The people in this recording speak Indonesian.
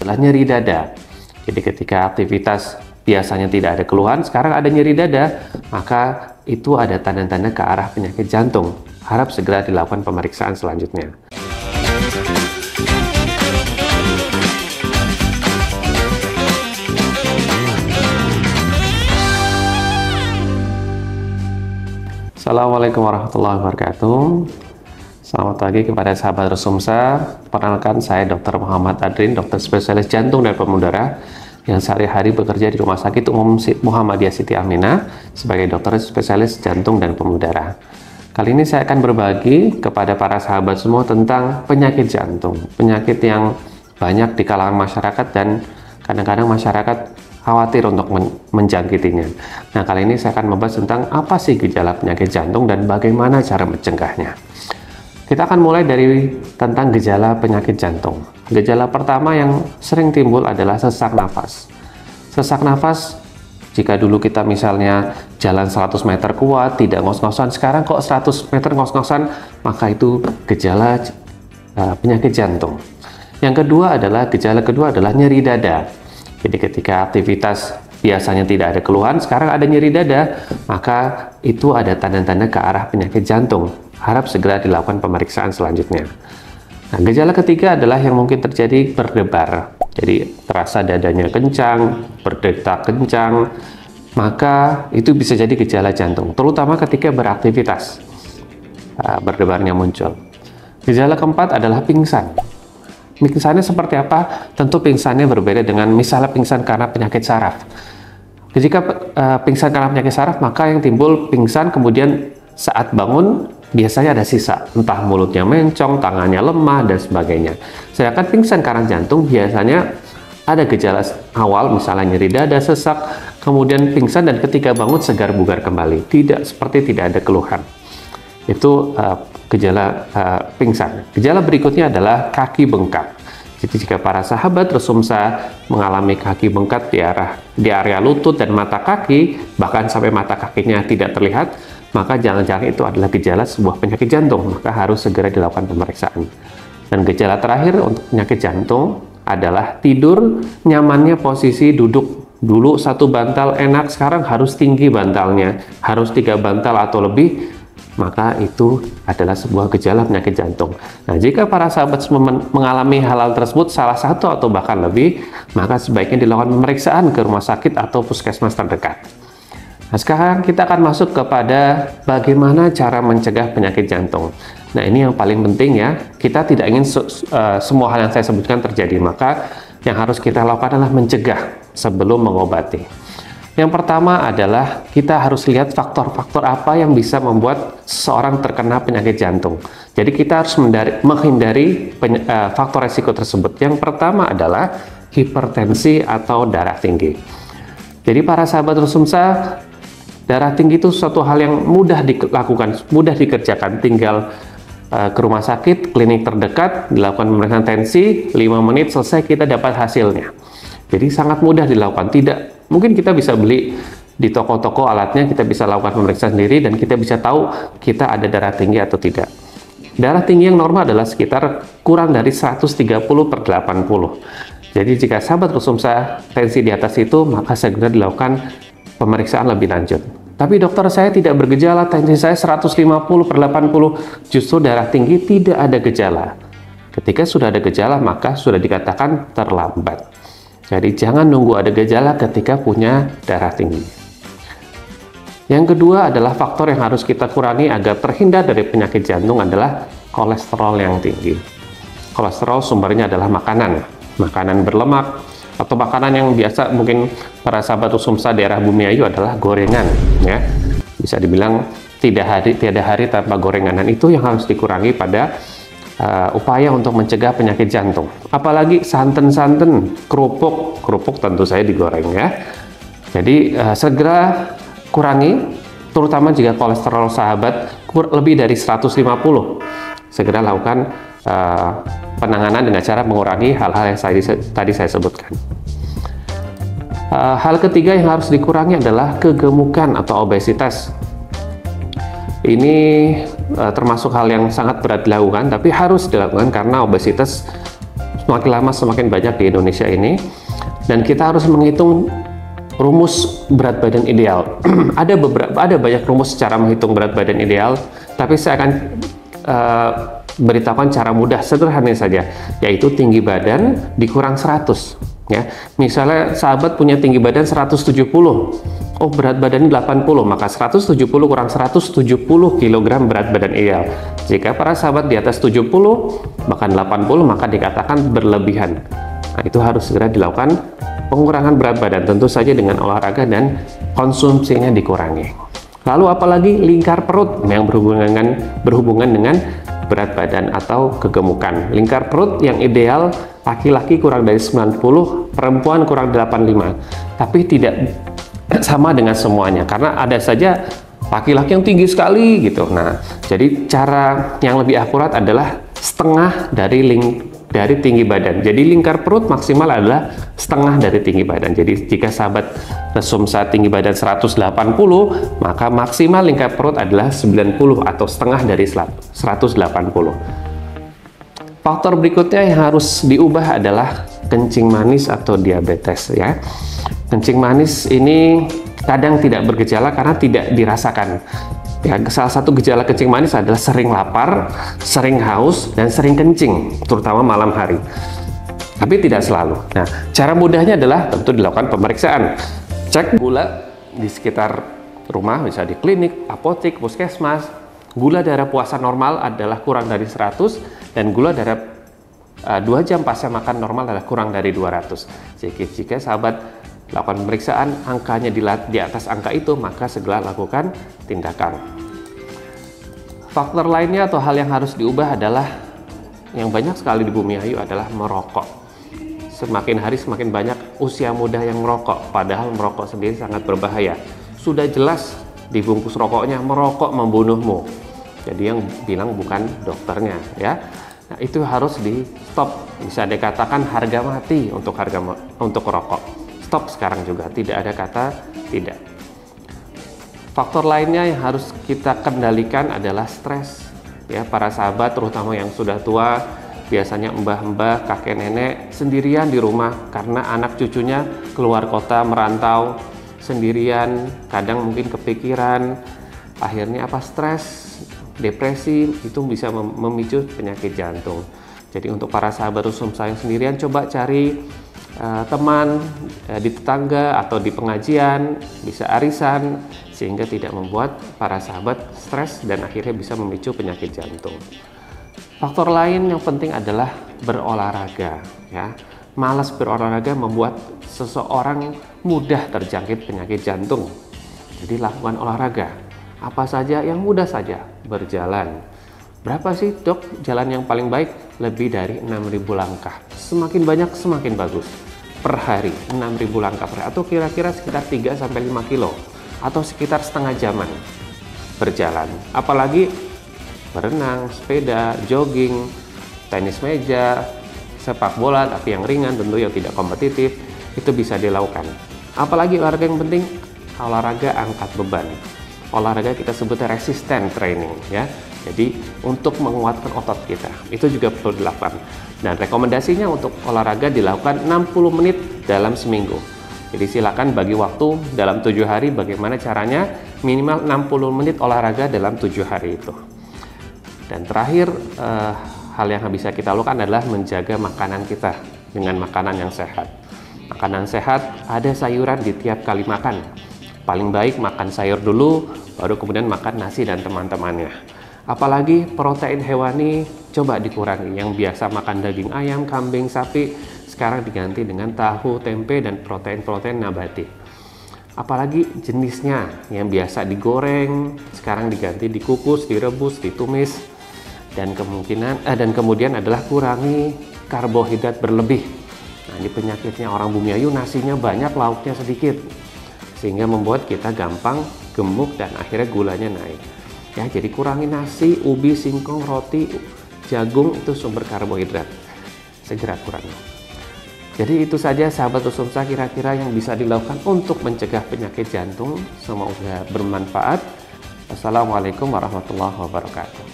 adalah nyeri dada. Jadi ketika aktivitas biasanya tidak ada keluhan, sekarang ada nyeri dada, maka itu ada tanda-tanda ke arah penyakit jantung. Harap segera dilakukan pemeriksaan selanjutnya. Assalamualaikum warahmatullahi wabarakatuh. Selamat pagi kepada sahabat Resumsa. Perkenalkan, saya Dr. Muhammad Adrin, dokter spesialis jantung dan pembuluh darah yang sehari-hari bekerja di Rumah Sakit Umum Muhammadiyah Siti Aminah sebagai dokter spesialis jantung dan pembuluh darah. Kali ini saya akan berbagi kepada para sahabat semua tentang penyakit jantung, penyakit yang banyak di kalangan masyarakat dan kadang-kadang masyarakat khawatir untuk menjangkitinya. Nah, kali ini saya akan membahas tentang apa sih gejala penyakit jantung dan bagaimana cara mencegahnya. Kita akan mulai dari tentang gejala penyakit jantung. Gejala pertama yang sering timbul adalah sesak nafas. Sesak nafas, jika dulu kita misalnya jalan 100 meter kuat, tidak ngos-ngosan, sekarang kok 100 meter ngos-ngosan, maka itu gejala penyakit jantung. Gejala kedua adalah nyeri dada. Jadi ketika aktivitas biasanya tidak ada keluhan, sekarang ada nyeri dada, maka itu ada tanda-tanda ke arah penyakit jantung. Harap segera dilakukan pemeriksaan selanjutnya. Nah, gejala ketiga adalah yang mungkin terjadi berdebar. Jadi terasa dadanya kencang, berdetak kencang, maka itu bisa jadi gejala jantung, terutama ketika beraktivitas berdebarnya muncul. Gejala keempat adalah pingsan. Pingsannya seperti apa? Tentu pingsannya berbeda dengan misalnya pingsan karena penyakit saraf. Jika pingsan karena penyakit saraf, maka yang timbul pingsan kemudian saat bangun biasanya ada sisa, entah mulutnya mencong, tangannya lemah, dan sebagainya. Sedangkan pingsan karena jantung biasanya ada gejala awal, misalnya nyeri dada, sesak, kemudian pingsan, dan ketika bangun segar bugar kembali. Seperti tidak ada keluhan. Itu gejala pingsan. Gejala berikutnya adalah kaki bengkak. Jadi jika para sahabat Resumsa mengalami kaki bengkak di area lutut dan mata kaki, bahkan sampai mata kakinya tidak terlihat, maka jangan-jangan itu adalah gejala sebuah penyakit jantung, maka harus segera dilakukan pemeriksaan. Dan gejala terakhir untuk penyakit jantung adalah tidur, nyamannya posisi duduk. Dulu satu bantal enak, sekarang harus tinggi bantalnya, harus 3 bantal atau lebih, maka itu adalah sebuah gejala penyakit jantung. Nah, jika para sahabat mengalami hal-hal tersebut, salah satu atau bahkan lebih, maka sebaiknya dilakukan pemeriksaan ke rumah sakit atau puskesmas terdekat. Nah, sekarang kita akan masuk kepada bagaimana cara mencegah penyakit jantung. Nah, ini yang paling penting ya, kita tidak ingin semua hal yang saya sebutkan terjadi, maka yang harus kita lakukan adalah mencegah sebelum mengobati. Yang pertama adalah kita harus lihat faktor-faktor apa yang bisa membuat seseorang terkena penyakit jantung. Jadi kita harus menghindari faktor resiko tersebut. Yang pertama adalah hipertensi atau darah tinggi. Jadi para sahabat Resumsa, darah tinggi itu suatu hal yang mudah dilakukan, mudah dikerjakan. Tinggal ke rumah sakit, klinik terdekat, dilakukan pemeriksaan tensi, 5 menit selesai kita dapat hasilnya. Jadi sangat mudah dilakukan. Mungkin kita bisa beli di toko-toko alatnya, kita bisa lakukan pemeriksaan sendiri dan kita bisa tahu kita ada darah tinggi atau tidak. Darah tinggi yang normal adalah sekitar kurang dari 130/80. Jadi jika sahabat Resumsa tensi di atas itu, maka segera dilakukan pemeriksaan lebih lanjut. Tapi dokter, saya tidak bergejala, tensi saya 150/80, justru darah tinggi, tidak ada gejala. Ketika sudah ada gejala, maka sudah dikatakan terlambat. Jadi jangan nunggu ada gejala ketika punya darah tinggi. Yang kedua adalah faktor yang harus kita kurangi agar terhindar dari penyakit jantung adalah kolesterol yang tinggi. Kolesterol sumbernya adalah makanan berlemak, atau makanan yang biasa mungkin para sahabat Resumsa daerah Bumiayu adalah gorengan, ya. Bisa dibilang tiada hari tanpa gorengan, dan itu yang harus dikurangi pada upaya untuk mencegah penyakit jantung. Apalagi santan-santan, kerupuk tentu saja digoreng ya. Jadi segera kurangi, terutama jika kolesterol sahabat lebih dari 150. Segera lakukan penanganan dengan cara mengurangi hal-hal yang tadi saya sebutkan. Hal ketiga yang harus dikurangi adalah kegemukan atau obesitas. Ini termasuk hal yang sangat berat dilakukan, tapi harus dilakukan karena obesitas semakin lama semakin banyak di Indonesia ini, dan kita harus menghitung rumus berat badan ideal. ada banyak rumus cara menghitung berat badan ideal, tapi saya akan beritahukan cara mudah sederhana saja, yaitu tinggi badan dikurang 100 ya. Misalnya sahabat punya tinggi badan 170, oh berat badan 80, maka 170 kurang 170 kg berat badan ideal. Jika para sahabat di atas 70 bahkan 80, maka dikatakan berlebihan. Nah, itu harus segera dilakukan pengurangan berat badan, tentu saja dengan olahraga dan konsumsinya dikurangi. Lalu apalagi lingkar perut yang berhubungan dengan berat badan atau kegemukan. Lingkar perut yang ideal laki-laki kurang dari 90, perempuan kurang 85. Tapi tidak sama dengan semuanya, karena ada saja laki-laki yang tinggi sekali gitu. Nah, jadi cara yang lebih akurat adalah setengah dari tinggi badan. Jadi lingkar perut maksimal adalah setengah dari tinggi badan. Jadi jika sahabat resumsa tinggi badan 180, maka maksimal lingkar perut adalah 90 atau setengah dari 180. Faktor berikutnya yang harus diubah adalah kencing manis atau diabetes ya. Kencing manis ini kadang tidak bergejala karena tidak dirasakan. Ya, salah satu gejala kencing manis adalah sering lapar, sering haus, dan sering kencing, terutama malam hari. Tapi tidak selalu. Nah, cara mudahnya adalah tentu dilakukan pemeriksaan. Cek gula di sekitar rumah, misalnya di klinik, apotek, puskesmas. Gula darah puasa normal adalah kurang dari 100, dan gula darah 2 jam pasca makan normal adalah kurang dari 200. Jika sahabat lakukan pemeriksaan, angkanya di atas angka itu, maka segera lakukan tindakan. Faktor lainnya atau hal yang harus diubah adalah yang banyak sekali di bumi ayu adalah merokok. Semakin hari semakin banyak usia muda yang merokok, padahal merokok sendiri sangat berbahaya. Sudah jelas di bungkus rokoknya, merokok membunuhmu. Jadi yang bilang bukan dokternya ya. Nah, itu harus di stop. Bisa dikatakan harga mati untuk rokok. Stop sekarang juga, tidak ada kata tidak. Faktor lainnya yang harus kita kendalikan adalah stres. Ya, para sahabat terutama yang sudah tua, biasanya mbah-mbah, kakek nenek sendirian di rumah karena anak cucunya keluar kota merantau sendirian, kadang mungkin kepikiran, akhirnya stres, depresi, itu bisa memicu penyakit jantung. Jadi untuk para sahabat resumsa yang sendirian, coba cari teman di tetangga atau di pengajian, bisa arisan, sehingga tidak membuat para sahabat stres dan akhirnya bisa memicu penyakit jantung. Faktor lain yang penting adalah berolahraga ya. Malas berolahraga membuat seseorang mudah terjangkit penyakit jantung. Jadi lakukan olahraga. Apa saja yang mudah saja, berjalan. Berapa sih dok jalan yang paling baik? Lebih dari 6.000 langkah. Semakin banyak semakin bagus. Per hari 6.000 langkah per hari, atau kira-kira sekitar 3-5 kilo atau sekitar setengah jaman berjalan. Apalagi berenang, sepeda, jogging, tenis meja, sepak bola tapi yang ringan tentu, yang tidak kompetitif, itu bisa dilakukan. Apalagi olahraga yang penting, olahraga angkat beban. Olahraga kita sebutnya resistance training ya. Jadi untuk menguatkan otot kita, itu juga perlu dilakukan. Dan rekomendasinya untuk olahraga dilakukan 60 menit dalam seminggu. Jadi silakan bagi waktu dalam 7 hari, bagaimana caranya, minimal 60 menit olahraga dalam 7 hari itu. Dan terakhir, hal yang bisa kita lakukan adalah menjaga makanan kita dengan makanan yang sehat. Makanan sehat, ada sayuran di tiap kali makan. Paling baik makan sayur dulu, baru kemudian makan nasi dan teman-temannya. Apalagi protein hewani coba dikurangi. Yang biasa makan daging ayam, kambing, sapi, sekarang diganti dengan tahu, tempe, dan protein-protein nabati. Apalagi jenisnya, yang biasa digoreng, sekarang diganti dikukus, direbus, ditumis. Dan kemudian adalah kurangi karbohidrat berlebih. Nah, ini penyakitnya orang bumi ayu, nasinya banyak, lauknya sedikit, sehingga membuat kita gampang gemuk dan akhirnya gulanya naik. Ya, jadi kurangi nasi, ubi, singkong, roti, jagung, itu sumber karbohidrat. Segera kurangi. Jadi itu saja sahabat resumsa kira-kira yang bisa dilakukan untuk mencegah penyakit jantung. Semoga bermanfaat. Wassalamualaikum warahmatullahi wabarakatuh.